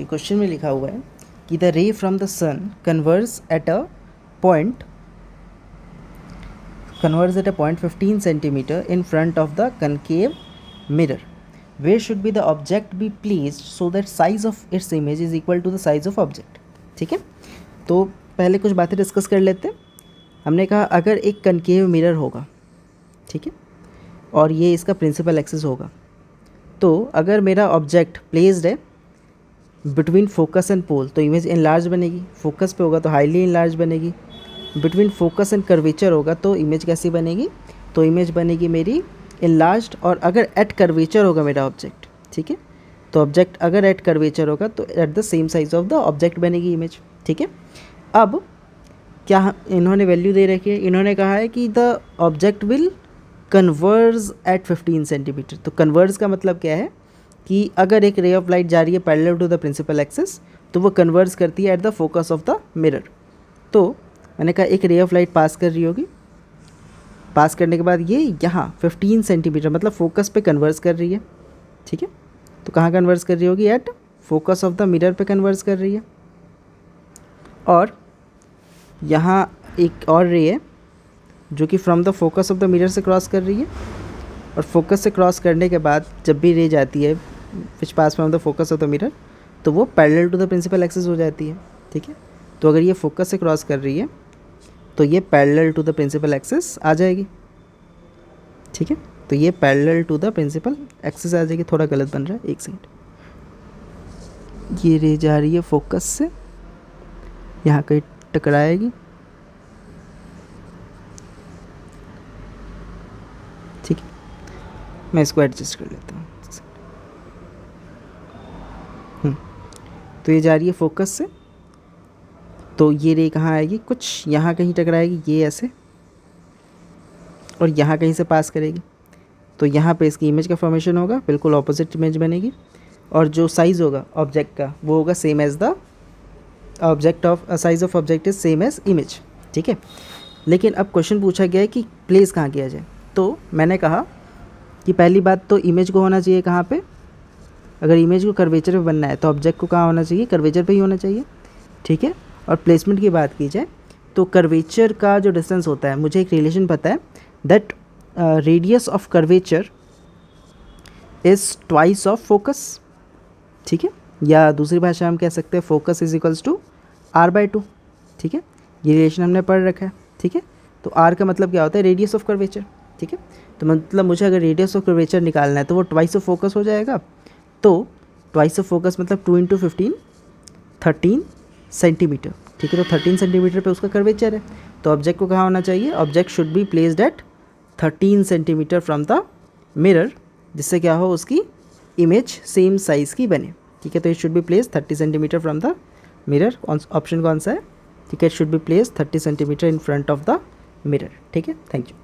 Question में लिखा हुआ है कि the ray from the sun converges at a point 15 centimetre in front of the concave mirror. Where should be the object be placed so that size of its image is equal to the size of object. ठीक है, तो पहले कुछ बातें discuss कर लेते हैं. हमने कहा अगर एक कनकेव मिरर होगा, ठीक है, और ये इसका प्रिंसिपल एक्सिस होगा, तो अगर मेरा ऑब्जेक्ट प्लेस्ड है बिटवीन फोकस एंड पोल तो इमेज इनलार्ज बनेगी. फोकस पे होगा तो हाईली इनलार्ज बनेगी. बिटवीन फोकस एंड कर्वेचर होगा तो इमेज कैसी बनेगी, तो इमेज बनेगी मेरी इनलार्ज्ड. और अगर एट कर्वेचर होगा मेरा ऑब्जेक्ट, ठीक है, तो ऑब्जेक्ट अगर एट कर्वेचर होगा तो at the same size of the object बनेगी इमेज. ठीक है, अब क्या इन्होंने वैल्यू दे रखी है, इन्होंने कहा है कि the object will converge eight 15 centimetre. तो कन्वर्ज का मतलब क्या है कि अगर एक रे ऑफ लाइट जा रही है parallel to the principal axis तो वो कन्वर्ज करती है at the focus of the mirror. तो मैंने कहा एक रे ऑफ लाइट पास कर रही होगी, पास करने के बाद ये यहाँ 15 सेंटीमीटर मतलब फोकस पे कन्वर्स कर रही है. ठीक है, तो कहाँ कन्वर्स कर रही होगी, at focus of the mirror पे कन्वर्स कर रही है. और यहाँ एक और रे है जो कि from the focus of the mirror से क्रॉस कर रही है. और फोकस से क्रॉस करने के बाद जब भी रे जाती है which pass from the focus of the mirror तो वो parallel to the principal axis हो जाती है. ठीक है, तो अगर ये फोकस से क्रॉस कर रही है तो ये parallel to the principal axis आ जाएगी. ठीक है, तो ये parallel to the principal axis आ जाएगी. थोड़ा गलत बन रहा है, एक सेकंड. ये रे जा रही है फोकस से, यहाँ कहीं टकराएगी. ठीक है, मैं इसको एडजस्ट कर लेता हूँ. तो ये जा रही है फोकस से, तो ये रे कहाँ आएगी, कुछ यहाँ कहीं टकराएगी, ये ऐसे, और यहाँ कहीं से पास करेगी. तो यहाँ पे इसकी इमेज का फॉर्मेशन होगा, बिल्कुल ऑपोजिट इमेज बनेगी. और जो साइज़ होगा ऑब्जेक्ट का वो होगा same as the object of size of object is same as image. ठीक है, लेकिन अब क्वेश्चन पूछा गया है कि प्लेस कहाँ किया जाए. तो मैंने कहा कि पहली बात तो इमेज को होना चाहिए कहाँ पे, अगर इमेज को कर्वेचर पे बनना है तो ऑब्जेक्ट को कहाँ होना चाहिए, कर्वेचर पे ही होना चाहिए. ठीक है, और प्लेसमेंट की बात की जाए तो कर्वेचर का जो डिस्टेंस होता है, मुझे एक रिलेशन पता है that radius of curvature is twice of focus. ठीक है, या दूसरी भाषा हम कह सकते हैं focus is equals to r/2. ठीक है, ये रिलेशन हमने पढ़ रखा है. ठीक है, तो r का मतलब क्या होता है, रेडियस ऑफ कर्वेचर. ठीक है, तो मतलब मुझे अगर रेडियस ऑफ कर्वेचर निकालना है तो वो ट्वाइस ऑफ फोकस हो जाएगा. तो ट्वाइस ऑफ फोकस मतलब 2 × 15 13 सेंटीमीटर. ठीक है, तो 13 सेंटीमीटर पे उसका कर्वेचर है. तो ऑब्जेक्ट को कहाँ होना चाहिए, object should be placed at 13 centimetre from the mirror, जिससे क्या हो उसकी इमेज सेम साइज़ की बने. ठीक है, तो it should be place 30 centimetre from the mirror. Option कौन सा है, ठीक है, it should be place 30 centimetre in front of the mirror. ठीक है, थैंक यू.